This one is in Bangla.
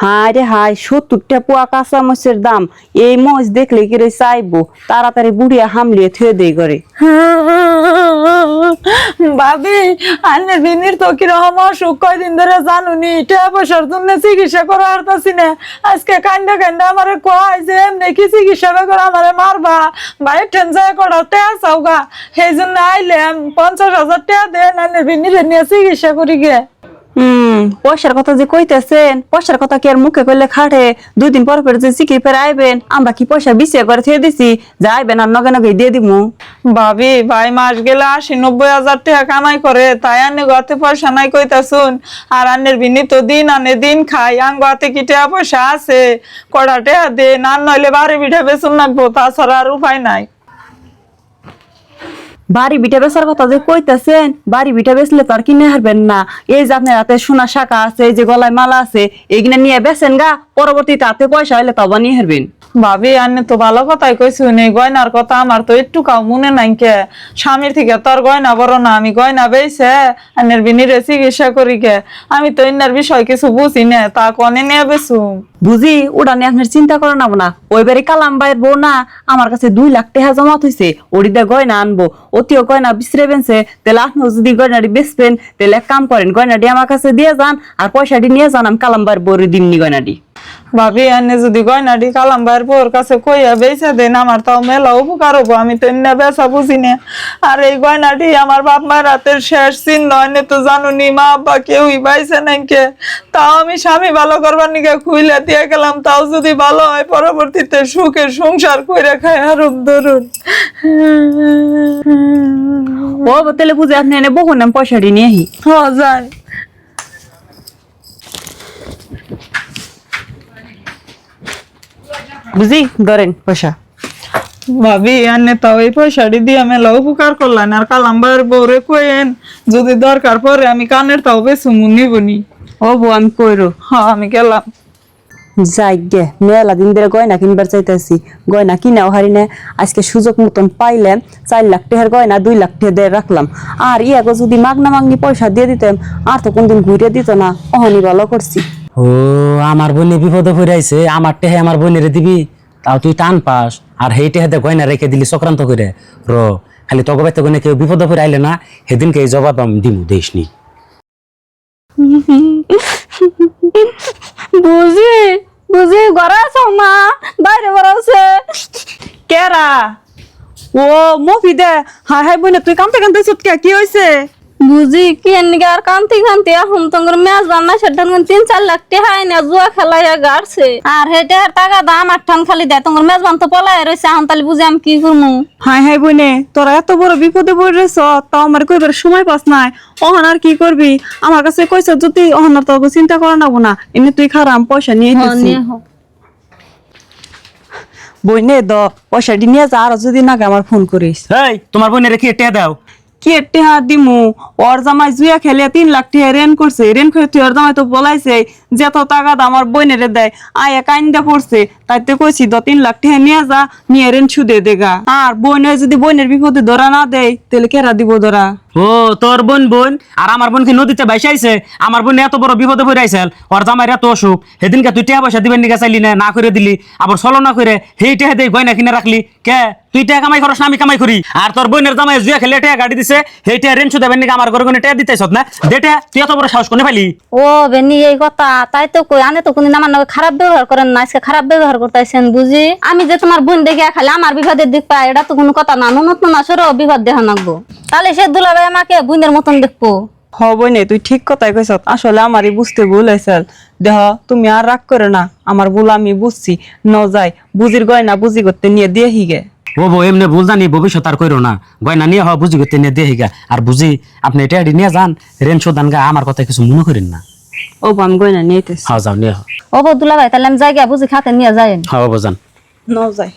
হায় রে হায় 70 পোয়া কাঁচা মরিচের দাম। এই মরিচ দেখলে কি রে চাইবো তাড়াতাড়ি বুড়িয়া হামলিয়ে থুয়ে দেই করে। ভাবি আন্নের বিনির তো কিরকম অসুখ কয়দিন ধরে জানুনি টাকা পয়সার জন্য চিকিৎসা করা হারতাছি না। আজকে কান্দা কান্দা আমারে কয় যে এমনি কি চিকিৎসা করে আমারে মারবা বাইরে ঠেন যায় করা টেয়া চাওগা, সেই জন্য আইলাম 50,000 টাকা দেন আন্নের বিনিরে নিয়ে চিকিৎসা করি গে। পয়সার কথা যে কইতেছেন, পয়সার কথা কি আর মুখে কইলে খাটে? 2 দিন পর যে চিকি ফের আইবেন, আমরা কি পয়সা বিছিয়ে করে থুয়ে দিছি যে আইবেন আর নগে নগে দিয়ে দিমু? ভাবি ভাই মাস গেলে 80-90,000 টাকা কামাই করে, তাই আন্নে গতে পয়সা নাই কইতাছুন। আর আন্নের বিনি তো দিন আনে দিন খাই, আং গতে কি টাকা পয়সা আছে? কড়া টাকা দে না, নইলে বাড়ি বিঠা বেচুন লাগবো, তাছাড়া আর উপায় নাই। বাড়ি বিটা বেচার কথা যে কইতেছেন, বাড়ি বিটা বেচলে তো আর কিনে হারবেন না। এই যে আপনার হাতে সোনা শাখা আছে, এই যে গলায় মালা আছে, এগুলা নিয়ে বেচেন গা, পরবর্তীতে হাতে পয়সা হইলে তবা নিয়ে হারবেন। ভাবি আন্নে তো ভালো কথাই কইছুন, এই গয়নার কথা আমার তো একটু কাউ মনে নাই কে। স্বামীর থেকে তোর গয়না বড় না, আমি গয়না বেইছে আন্নের বিনিরে চিকিৎসা করি কে। আমি তো ইন্নার বিষয় কিছু বুঝি না, তা কনে নিয়ে বেচুম? বুঝি ওটা নিয়ে আপনার চিন্তা করে না না। ওই বাড়ি কালাম ভাইয়ের বউ না, আমার কাছে 2 লাখ টাকা জমা হয়েছে, ওড়িদা গয়না আনবো। অতিও গয়না বিচরে বেনছে, তাহলে আপনিও যদি গয়নাটি বেচবেন তাহলে এক কাম করেন, গয়নাটি আমার কাছে দিয়ে যান আর পয়সাটি নিয়ে যান, আমি কালাম ভাইয়ের বউরে দিমনি গয়নাটি। ভাবি আন্নে যদি গয়নাটি কালাম ভাইয়ের বউর কাছে কইয়া বেচা দেন, আমার তাও মেলা উপকার হবো। আমি তো এনে বেচা বুঝি না। আর এই গয়নাটি আমার বাপ মায়ের হাতের শেষ চিহ্ন, এনে তো জানুনি মা আব্বা কেউই পাইছে নাকি। তাও আমি স্বামী ভালো করবার নিকে খুইলে দিয়ে গেলাম, তাও যদি ভালো হয় পরবর্তীতে সুখের সংসার কইরা খায় আরব ধরুন। ও তাহলে বুঝে আপনি এনে বহু নাম পয়সাটি নিয়ে আহি। যায় বুঝি ধরেন পয়সা। ভাবি আন্নে তাও এই পয়সাটি দিয়ে মেলা উপকার করলেন। আর কালাম ভাইয়ের বউরে কইেন যদি দরকার পরে আমি কানের তাও বেচুমু নিবনি। ও বউ আমি কইরো। হ্যাঁ আমি গেলাম। যাই গে, মেলা দিন ধরে গয়না কিনবার চাইতেছি, গয়না কিনাও হারি না। আজকে সুযোগ মতন পাইলাম, 4 লাখ টাকার গয়না 2 লাখ টাকা দিয়ে রাখলাম। আর ইয়াকে যদি মাগনা মাগনি পয়সা দিয়ে দিতাম, আর তো কোনদিন ঘুরে দিত না। অহনি ভালো করছি। ও আমার বোনে বিপদে পড়ে আইছে, আমার টেহে আমার বোনের দিবি, তাও তুই টান পাস। আর সেই টেহাতে গয়না রেখে দিলি চক্রান্ত করে। খালি তগো বাইতে গনে কেউ বিপদে পড়ে আইলে না, সেদিনকে এই জবাব আমি দিমু, দেশনি। বুঝি বুঝি ঘরে আছো মা? বাইরে বেড়াচ্ছে কেরা? ও মফি দে। হাই হাই বোনে তুই কামতে কামতে চুটকে কি হয়েছে? বুঝি কি এনিকে আর কান্তি কান্তি এখন তোমার ম্যাচ বান্না সেটা 3-4 লাখ টাকা না জুয়া খেলাইয়া গাড়ছে। আর হেটে টাকা দাম 8 টান খালি দেয়, তোমার মেজ বান তো পলাই রয়েছে। এখন তাহলে বুঝি আমি কি করবো? হাই হাই বোনে তোরা এত বড় বিপদে পড়েছ, তাও আমার কইবার সময় পাস নাই। অহন আর কি করবি? আমার কাছে কইছ যদি অহন আর তোকে চিন্তা করা নাবো না, এমনি তুই খারাপ পয়সা নিয়ে দিছি। বইনে দ পয়সাটি নিয়ে যা, আর যদি না আমার ফোন করিস। এই তোমার বোনের কি টেহা দাও? কি টেহা দিমু? ওর জামাই জুয়া খেলে 3 লাখ টাকা রেন করছে। রেন করে তুই ওর জামাই তো বলাইছে যে তো টাকা আমার বইনেরে দেয়, আয়া কাইন্দা পড়ছে। তাইতে কইছি 3 লাখ টাকা নিয়ে যা, নিয়ে রেন সুদে দেগা। আর বইনে যদি বইনের বিপদে ধরা না দেয় তাহলে কেরা দিব ধরা? ও তোর বোন আর আমার বোন কি নদীতে ভাইসা আইছে? আমার বোন এত বড় বিপদে পড়ে আইছে, ওর জামাইর এত অসুখ। সেদিনকে তুই টাকা পয়সা দিবেন নিকা চাইলি না করে দিলি, আবার চলো না করে সেই টাকা দিয়ে গয়না কিনে রাখলি কে? তুই টাকা কামাই করস না আমি কামাই করি? আর তোর বোনের জামাই জুয়া খেলে টাকা গাড়ি দিছে, সেই টাকা রেন সুদেবেন নিকা আমার ঘরে টাকা দিতেছ না? দেটা তুই এত বড় সাহস কোনে পাইলি? ও বেনি এই কথা তাই তো কই, আনে তো কোনদিন আমার নাকি খারাপ ব্যবহার করেন না, আজকে খারাপ ব্যবহার করতেছেন বুঝি। আমি যে তোমার বোন দেখে খালি আমার বিপদের দিক পাই, এটা তো কোনো কথা না। নতুন আসরেও বিপদ দেখা নাকবো, তাহলে সে দুলাভাই আমাকে বোনের মতন দেখবো। হ বইনে তুই ঠিক কথাই কইছ। আসলে আমারই বুঝতে ভুল হয়েছে। দেহ তুমি আর রাগ করে না, আমার ভুল আমি বুঝছি। ন যাই বুঝির গয়না বুঝি করতে নিয়ে দিয়ে হিগে। ও বউ এমনি ভুল জানি ভবিষ্যৎ আর কইরো না, গয়না নিয়ে হওয়া বুঝি করতে নিয়ে দিয়ে হিগা। আর বুঝি আপনি এটা নিয়ে যান, রেন শোধান গা, আমার কথা কিছু মনে করেন না। ও আমি গয়না নিয়েতেছি। হ্যাঁ যাও নিয়ে। ও দুলাভাই তাহলে আমি যাই গিয়া বুঝি খাতে নিয়ে যাই। হ্যাঁ যান। ন যাই।